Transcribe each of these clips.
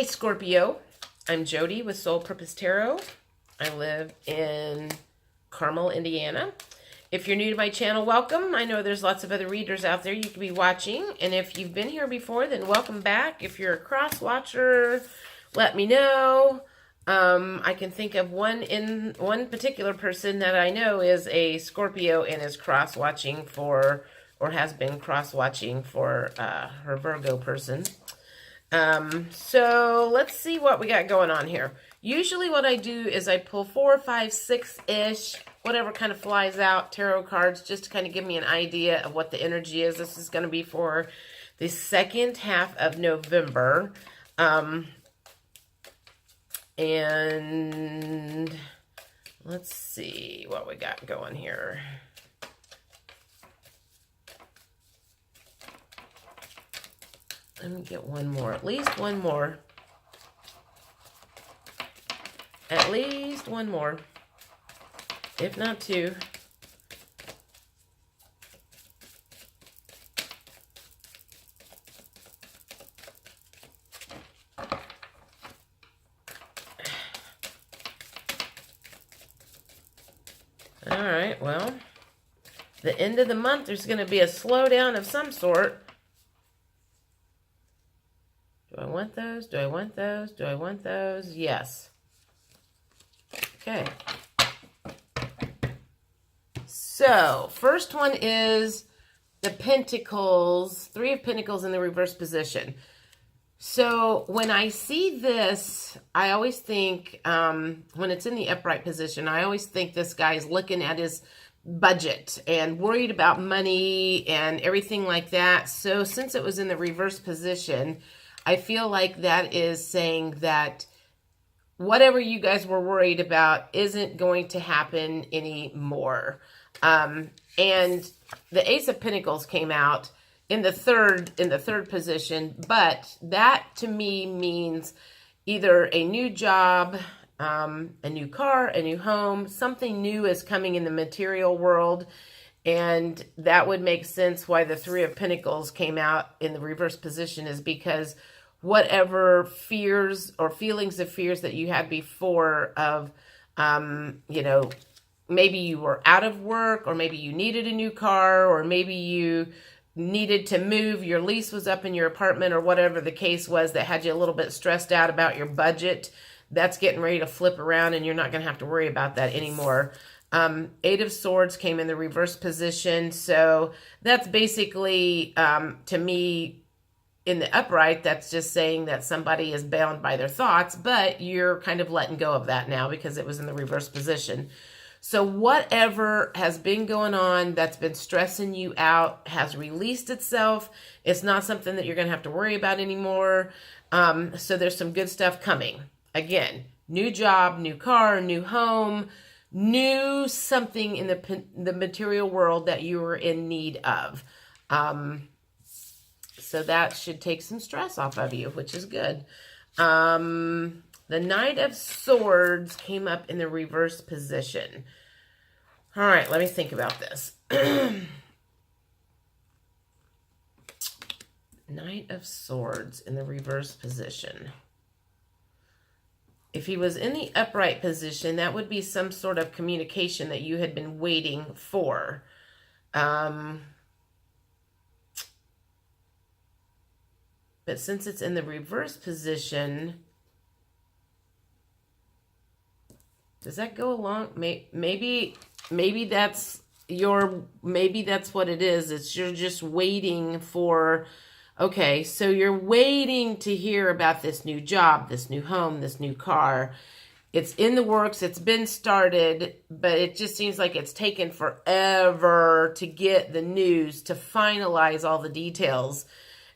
Hi, Scorpio. I'm Jody with Soul Purpose Tarot. I live in Carmel, Indiana. If you're new to my channel, welcome. I know there's lots of other readers out there you could be watching. And if you've been here before, then welcome back. If you're a cross-watcher, let me know. I can think of one particular person that I know is a Scorpio and is cross-watching for, or has been cross-watching for her Virgo person. So let's see what we got going on here. Usually what I do is I pull 4, 5, 6-ish, whatever kind of flies out, tarot cards, just to kind of give me an idea of what the energy is. This is going to be for the second half of November. And let's see what we got going here. Let me get one more, at least one more. At least one more, if not two. All right, well, the end of the month, there's going to be a slowdown of some sort. Do I want those? Do I want those? Do I want those? Yes. Okay. So, first one is the Pentacles, 3 of Pentacles in the reverse position. So, when I see this, I always think, when it's in the upright position, I always think this guy's looking at his budget and worried about money and everything like that. So, since it was in the reverse position, I feel like that is saying that whatever you guys were worried about isn't going to happen anymore. And the Ace of Pentacles came out in the third position, but that to me means either a new job, a new car, a new home, something new is coming in the material world. And that would make sense why the 3 of Pentacles came out in the reverse position, is because whatever fears or feelings of fears that you had before of, you know, maybe you were out of work, or maybe you needed a new car, or maybe you needed to move, your lease was up in your apartment, or whatever the case was that had you a little bit stressed out about your budget, that's getting ready to flip around and you're not going to have to worry about that anymore. 8 of Swords came in the reverse position. So that's basically, to me, in the upright, that's just saying that somebody is bound by their thoughts, but you're kind of letting go of that now because it was in the reverse position. So whatever has been going on that's been stressing you out has released itself. It's not something that you're going to have to worry about anymore. So there's some good stuff coming. Again, new job, new car, new home, new something in the material world that you were in need of. So that should take some stress off of you, which is good. The Knight of Swords came up in the reverse position. All right, let me think about this. Knight of Swords in the reverse position. If he was in the upright position, that would be some sort of communication that you had been waiting for. But since it's in the reverse position, does that go along? Maybe that's what it is. It's you're just waiting for, okay, so you're waiting to hear about this new job, this new home, this new car. It's in the works. It's been started, but it just seems like it's taken forever to get the news, to finalize all the details.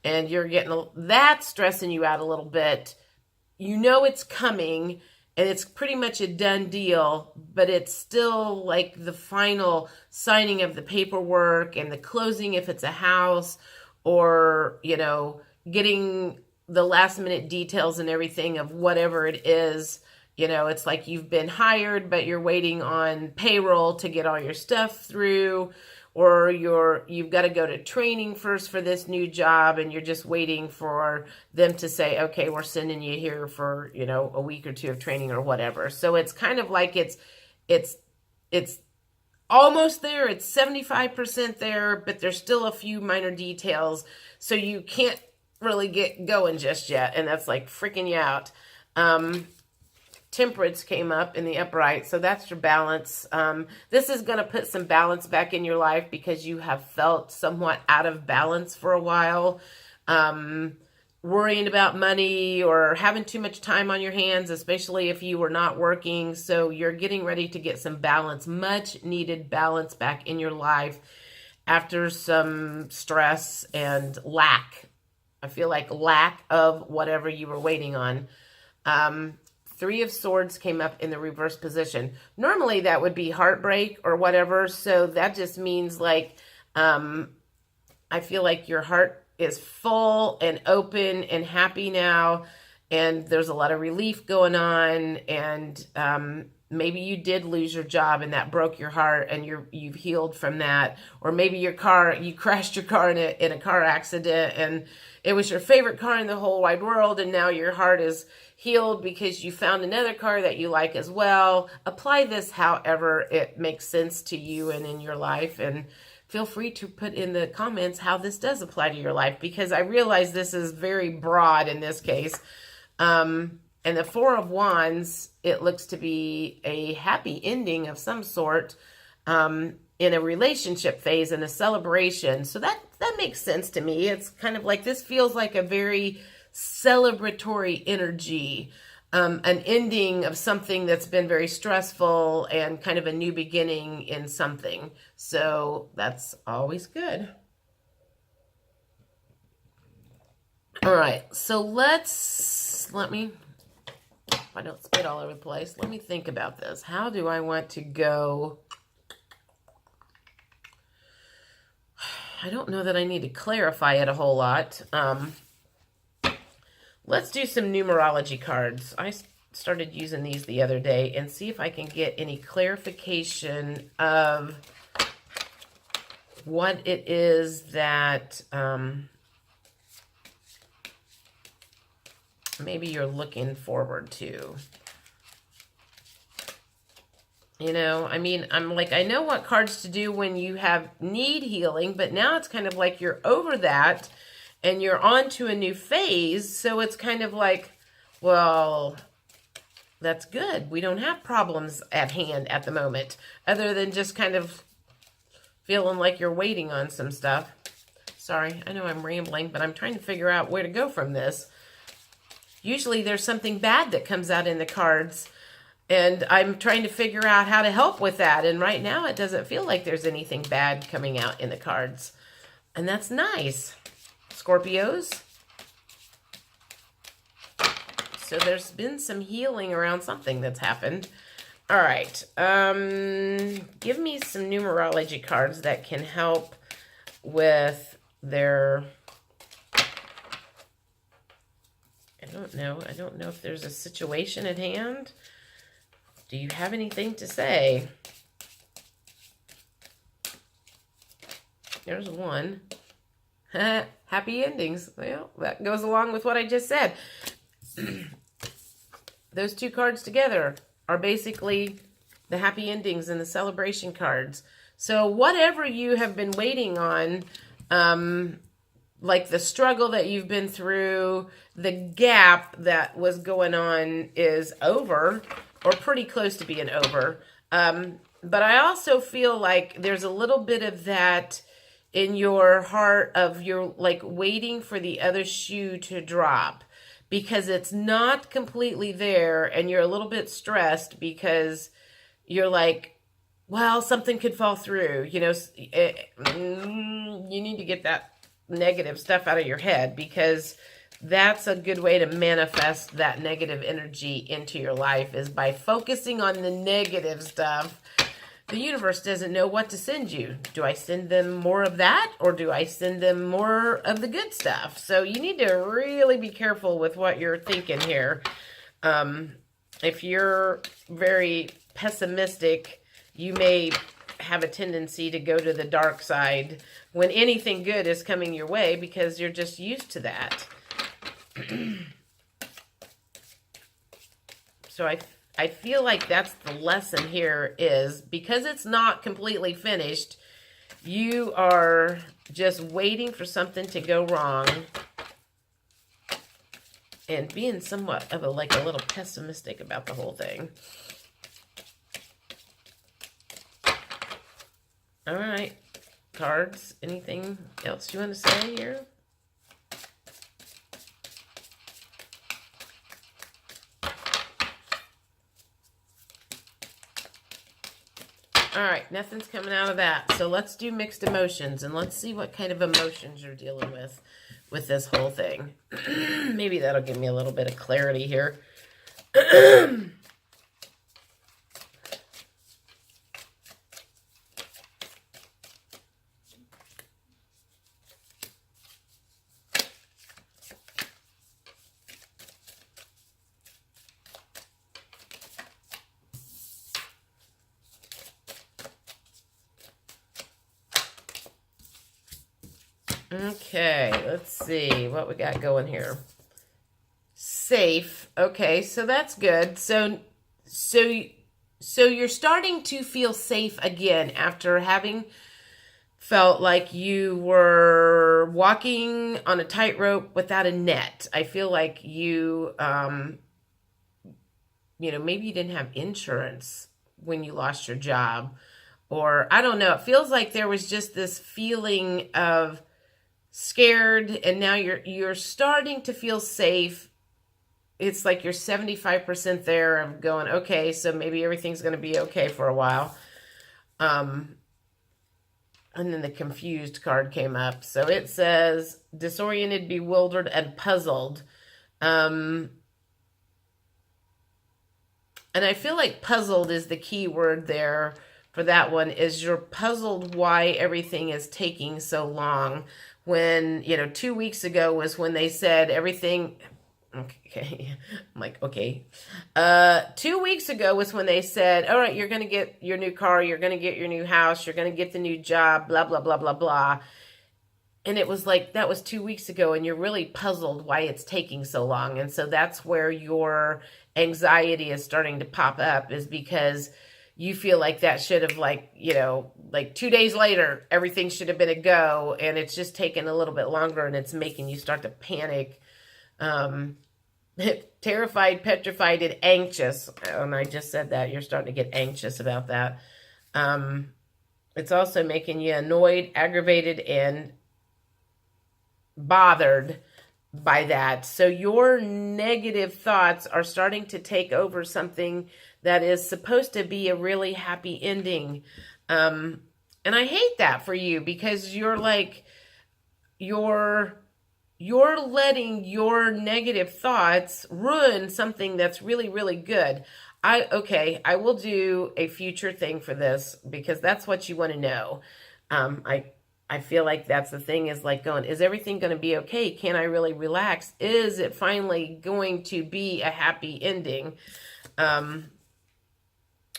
And you're getting that stressing you out a little bit. You know it's coming, and it's pretty much a done deal, but it's still like the final signing of the paperwork and the closing if it's a house, or, you know, getting the last minute details and everything of whatever it is. You know, it's like you've been hired, but you're waiting on payroll to get all your stuff through, or you've got to go to training first for this new job and you're just waiting for them to say, okay, we're sending you here for, you know, a week or two of training or whatever. So it's kind of like it's almost there. It's 75% there, but there's still a few minor details. So you can't really get going just yet. And that's like freaking you out. Temperance came up in the upright. So that's your balance. This is going to put some balance back in your life because you have felt somewhat out of balance for a while. Worrying about money or having too much time on your hands, especially if you were not working. So you're getting ready to get some balance, much needed balance back in your life after some stress and lack. I feel like lack of whatever you were waiting on. Three of Swords came up in the reverse position. Normally that would be heartbreak or whatever. So that just means like, I feel like your heart is full and open and happy now, and there's a lot of relief going on, and maybe you did lose your job and that broke your heart and you've healed from that, or maybe you crashed your car in a car accident and it was your favorite car in the whole wide world, and now your heart is healed because you found another car that you like as well. Apply this however it makes sense to you and in your life, and feel free to put in the comments how this does apply to your life, because I realize this is very broad in this case. And the Four of Wands, it looks to be a happy ending of some sort in a relationship phase and a celebration. So that makes sense to me. It's kind of like this feels like a very celebratory energy. An ending of something that's been very stressful and kind of a new beginning in something. So that's always good. All right. So let me, if I don't spit all over the place, let me think about this. How do I want to go? I don't know that I need to clarify it a whole lot. Let's do some numerology cards. I started using these the other day and see if I can get any clarification of what it is that maybe you're looking forward to. You know, I mean, I'm like, I know what cards to do when you need healing, but now it's kind of like you're over that and you're on to a new phase. So it's kind of like, well, that's good. We don't have problems at hand at the moment, other than just kind of feeling like you're waiting on some stuff. Sorry, I know I'm rambling, but I'm trying to figure out where to go from this. Usually there's something bad that comes out in the cards, and I'm trying to figure out how to help with that. And right now it doesn't feel like there's anything bad coming out in the cards. And that's nice. Scorpios. So there's been some healing around something that's happened. All right. Give me some numerology cards that can help with their... I don't know if there's a situation at hand. Do you have anything to say? There's one. Happy endings. Well, that goes along with what I just said. Those two cards together are basically the happy endings and the celebration cards. So whatever you have been waiting on, like the struggle that you've been through, the gap that was going on is over, or pretty close to being over. But I also feel like there's a little bit of that in your heart of you're like waiting for the other shoe to drop, because it's not completely there, and you're a little bit stressed because you're like, well, something could fall through. You know, you need to get that negative stuff out of your head, because that's a good way to manifest that negative energy into your life, is by focusing on the negative stuff. The universe doesn't know what to send you. Do I send them more of that, or do I send them more of the good stuff? So you need to really be careful with what you're thinking here. If you're very pessimistic, you may have a tendency to go to the dark side when anything good is coming your way because you're just used to that. So I feel like that's the lesson here is because it's not completely finished, you are just waiting for something to go wrong and being somewhat of a little pessimistic about the whole thing. All right, cards, anything else you want to say here? All right, nothing's coming out of that. So let's do mixed emotions, and let's see what kind of emotions you're dealing with this whole thing. Maybe that'll give me a little bit of clarity here. Okay, let's see what we got going here. Safe. Okay, so that's good. So you're starting to feel safe again after having felt like you were walking on a tightrope without a net. I feel like you, maybe you didn't have insurance when you lost your job, or I don't know. It feels like there was just this feeling of scared, and now you're starting to feel safe. It's like you're 75% there of going, okay, so maybe everything's going to be okay for a while. And then the confused card came up. So it says disoriented, bewildered, and puzzled. And I feel like puzzled is the key word there for that one, is you're puzzled why everything is taking so long. When, 2 weeks ago was when they said everything, okay, I'm like, okay. 2 weeks ago was when they said, all right, you're going to get your new car, you're going to get your new house, you're going to get the new job, blah, blah, blah, blah, blah. And it was like, that was 2 weeks ago, and you're really puzzled why it's taking so long. And so that's where your anxiety is starting to pop up, is because you feel like that should have, 2 days later, everything should have been a go, and it's just taken a little bit longer, and it's making you start to panic, terrified, petrified, and anxious. And I just said that. You're starting to get anxious about that. It's also making you annoyed, aggravated, and bothered by that. So your negative thoughts are starting to take over something that is supposed to be a really happy ending. And I hate that for you, because you're letting your negative thoughts ruin something that's really, really good. I will do a future thing for this, because that's what you want to know. I feel like that's the thing, is like going, is everything going to be okay? Can I really relax? Is it finally going to be a happy ending?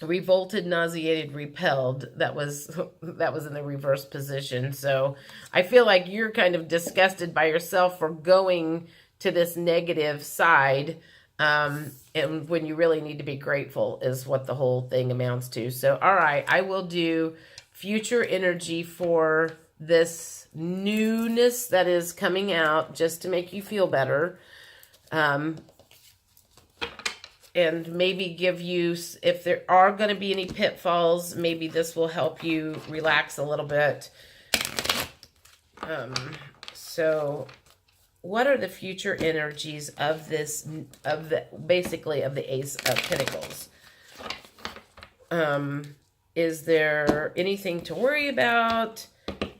Revolted, nauseated, repelled. That was in the reverse position. So I feel like you're kind of disgusted by yourself for going to this negative side. And when you really need to be grateful is what the whole thing amounts to. So, all right, I will do future energy for this newness that is coming out, just to make you feel better. And maybe give you, if there are going to be any pitfalls, maybe this will help you relax a little bit. So what are the future energies of this, basically of the Ace of Pentacles? Is there anything to worry about?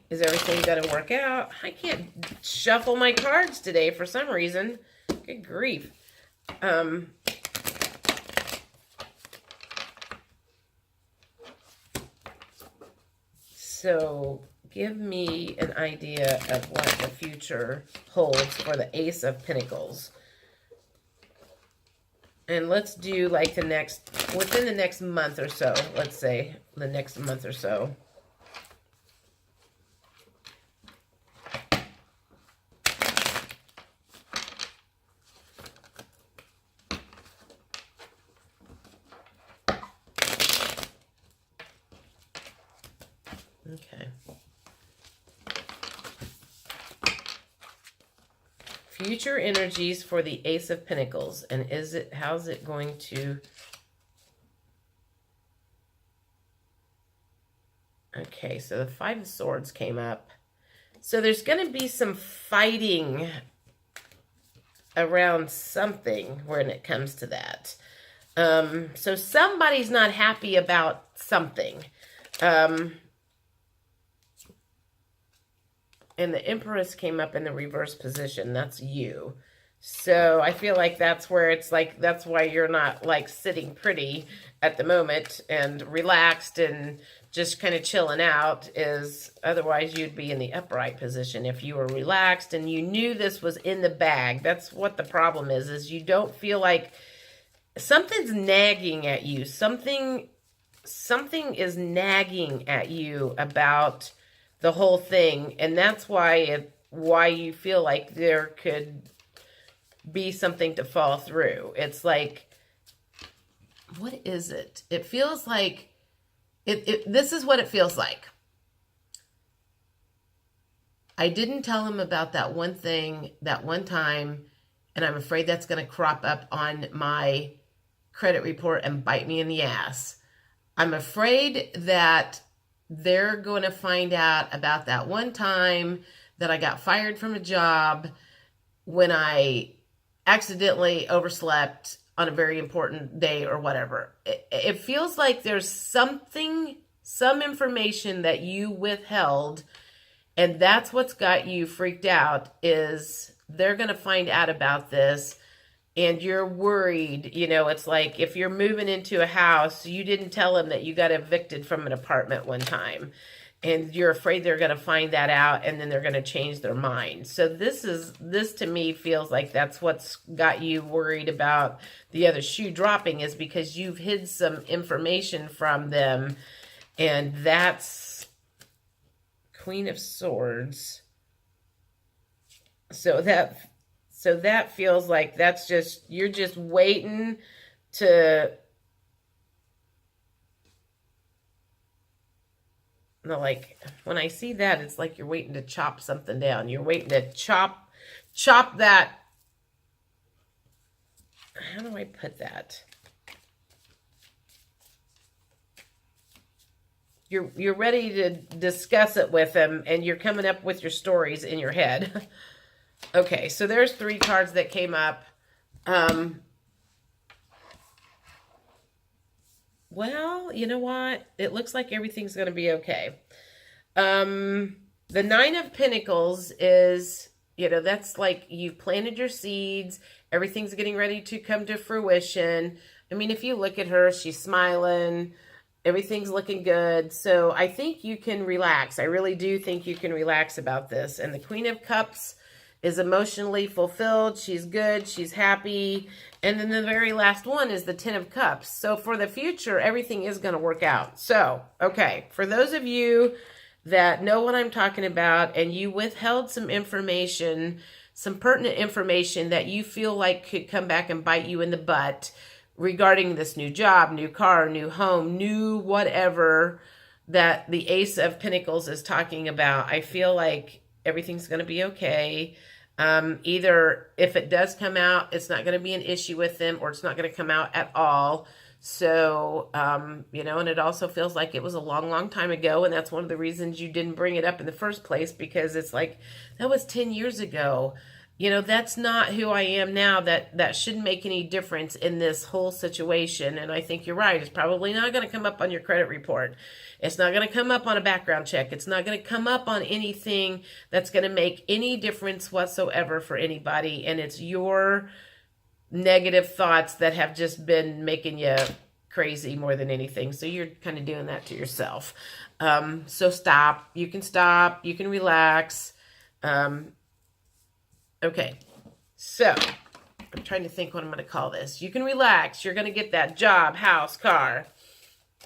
Is everything going to work out? I can't shuffle my cards today for some reason. Good grief. So give me an idea of what the future holds for the Ace of Pentacles. And let's do like within the next month or so. Let's say the next month or so. Okay. Future energies for the Ace of Pentacles. And how's it going to... Okay, so the Five of Swords came up. So there's going to be some fighting around something when it comes to that. So somebody's not happy about something. And the Empress came up in the reverse position. That's you. So I feel like that's where it's like, that's why you're not like sitting pretty at the moment and relaxed and just kind of chilling out, is otherwise you'd be in the upright position if you were relaxed and you knew this was in the bag. That's what the problem is you don't feel like something's nagging at you. Something is nagging at you about the whole thing, and that's why you feel like there could be something to fall through. It's like, what is it? It feels like this is what it feels like. I didn't tell him about that one thing that one time, and I'm afraid that's going to crop up on my credit report and bite me in the ass. I'm afraid that they're going to find out about that one time that I got fired from a job when I accidentally overslept on a very important day or whatever. It feels like there's some information that you withheld, and that's what's got you freaked out, is they're going to find out about this. And you're worried, you know, it's like if you're moving into a house, you didn't tell them that you got evicted from an apartment one time. And you're afraid they're going to find that out and then they're going to change their mind. So this to me feels like that's what's got you worried about the other shoe dropping, is because you've hid some information from them. And that's Queen of Swords. So that feels like that's just, you're just waiting to, no, like when I see that, it's like you're waiting to chop something down. You're waiting to chop that. How do I put that? You're ready to discuss it with them, and you're coming up with your stories in your head. Okay, so there's 3 cards that came up. Well, you know what? It looks like everything's going to be okay. The 9 of Pentacles is, you know, that's like you've planted your seeds. Everything's getting ready to come to fruition. I mean, if you look at her, she's smiling. Everything's looking good. So I think you can relax. I really do think you can relax about this. And the Queen of Cups is emotionally fulfilled. She's good. She's happy. And then the very last one is the 10 of Cups. So for the future, everything is going to work out. So, okay, for those of you that know what I'm talking about and you withheld some information, some pertinent information that you feel like could come back and bite you in the butt regarding this new job, new car, new home, new whatever that the Ace of Pentacles is talking about, I feel like everything's going to be okay. Either if it does come out, it's not going to be an issue with them, or it's not going to come out at all. So, you know, and it also feels like it was a long, long time ago. And that's one of the reasons you didn't bring it up in the first place, because it's like, that was 10 years ago. You know, that's not who I am now. That shouldn't make any difference in this whole situation. And I think you're right. It's probably not going to come up on your credit report. It's not going to come up on a background check. It's not going to come up on anything that's going to make any difference whatsoever for anybody. And it's your negative thoughts that have just been making you crazy more than anything. So you're kind of doing that to yourself. So stop. You can stop. You can relax. Okay. So I'm trying to think what I'm going to call this. You can relax. You're going to get that job, house, car.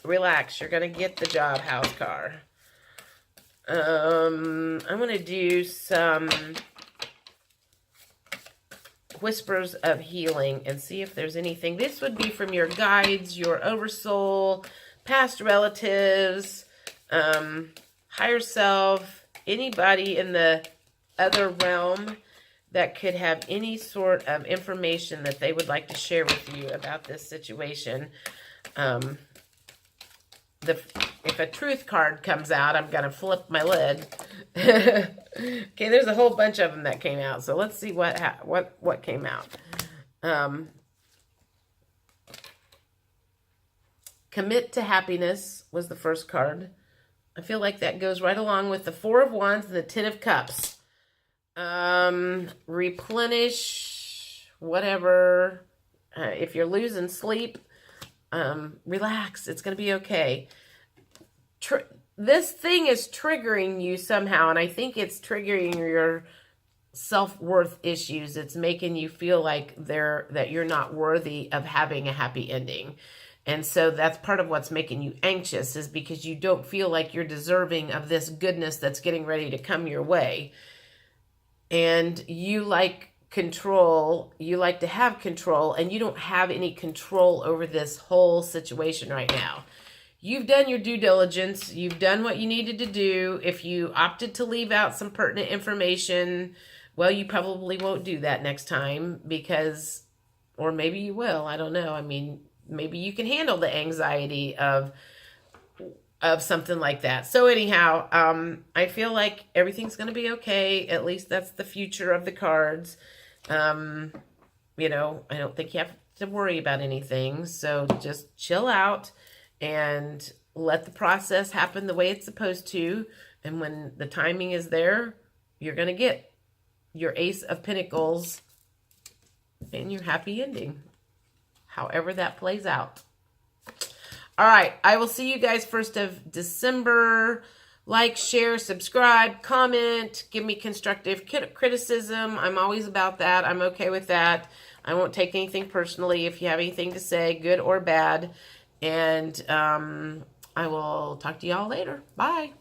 Relax. You're going to get the job, house, car. I'm going to do some whispers of healing and see if there's anything. This would be from your guides, your oversoul, past relatives, higher self, anybody in the other realm that could have any sort of information that they would like to share with you about this situation. If a truth card comes out, I'm going to flip my lid. Okay, there's a whole bunch of them that came out. So let's see what came out. Commit to happiness was the first card. I feel like that goes right along with the Four of Wands and the Ten of Cups. Replenish whatever. If you're losing sleep, relax. It's going to be okay. This thing is triggering you somehow, and I think it's triggering your self-worth issues. It's making you feel like that you're not worthy of having a happy ending. And so that's part of what's making you anxious, is because you don't feel like you're deserving of this goodness that's getting ready to come your way. And you like control, you like to have control, and you don't have any control over this whole situation right now. You've done your due diligence. You've done what you needed to do. If you opted to leave out some pertinent information, well, you probably won't do that next time because, or maybe you will. I don't know. I mean, maybe you can handle the anxiety of something like that. So anyhow, I feel like everything's going to be okay. At least that's the future of the cards. You know, I don't think you have to worry about anything. So just chill out and let the process happen the way it's supposed to. And when the timing is there, you're going to get your Ace of Pentacles and your happy ending, however that plays out. All right, I will see you guys 1st of December. Like, share, subscribe, comment, give me constructive criticism. I'm always about that. I'm okay with that. I won't take anything personally if you have anything to say, good or bad. And I will talk to y'all later. Bye.